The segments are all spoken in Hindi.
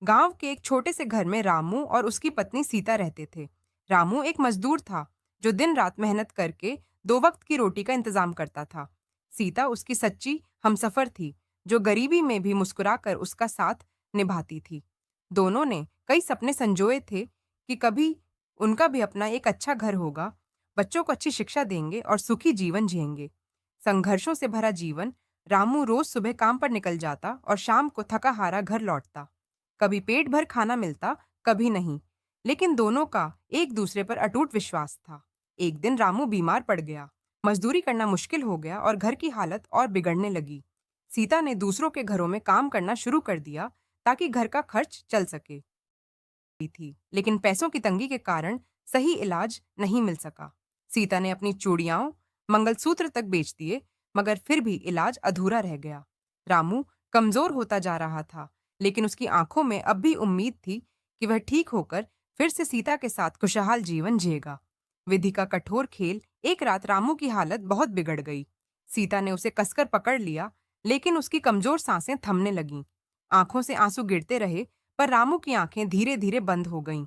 गांव के एक छोटे से घर में रामू और उसकी पत्नी सीता रहते थे। रामू एक मजदूर था जो दिन रात मेहनत करके दो वक्त की रोटी का इंतजाम करता था। सीता उसकी सच्ची हमसफर थी, जो गरीबी में भी मुस्कुराकर उसका साथ निभाती थी। दोनों ने कई सपने संजोए थे कि कभी उनका भी अपना एक अच्छा घर होगा, बच्चों को अच्छी शिक्षा देंगे और सुखी जीवन जिएंगे। संघर्षों से भरा जीवन। रामू रोज सुबह काम पर निकल जाता और शाम को थका हारा घर लौटता। कभी पेट भर खाना मिलता, कभी नहीं, लेकिन दोनों का एक दूसरे पर अटूट विश्वास था। एक दिन रामू बीमार पड़ गया। मजदूरी करना मुश्किल हो गया और घर की हालत और बिगड़ने लगी। सीता ने दूसरों के घरों में काम करना शुरू कर दिया ताकि घर का खर्च चल सके थी, लेकिन पैसों की तंगी के कारण सही इलाज नहीं मिल सका। सीता ने अपनी चूड़ियां, मंगलसूत्र तक बेच दिए, मगर फिर भी इलाज अधूरा रह गया। रामू कमजोर होता जा रहा था, लेकिन उसकी आंखों में अब भी उम्मीद थी कि वह ठीक होकर फिर से सीता के साथ खुशहाल जीवन जिएगा। विधि का कठोर खेल। एक रात रामू की हालत बहुत बिगड़ गई। सीता ने उसे कसकर पकड़ लिया, लेकिन उसकी कमजोर सांसें थमने लगीं। आंखों से आंसू गिरते रहे, पर रामू की आंखें धीरे धीरे बंद हो गईं।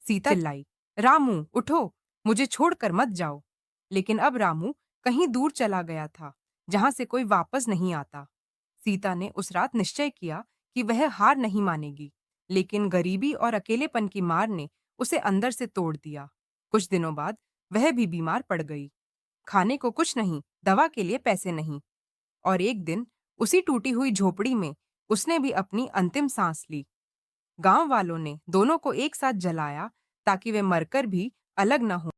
सीता चिल्लाई, रामू उठो, मुझे छोड़कर मत जाओ। लेकिन अब रामू कहीं दूर चला गया था, जहां से कोई वापस नहीं आता। सीता ने उस रात निश्चय किया कि वह हार नहीं मानेगी, लेकिन गरीबी और अकेलेपन की मार ने उसे अंदर से तोड़ दिया। कुछ दिनों बाद वह भी बीमार पड़ गई। खाने को कुछ नहीं, दवा के लिए पैसे नहीं, और एक दिन उसी टूटी हुई झोपड़ी में उसने भी अपनी अंतिम सांस ली। गांव वालों ने दोनों को एक साथ जलाया ताकि वे मरकर भी अलग न हो।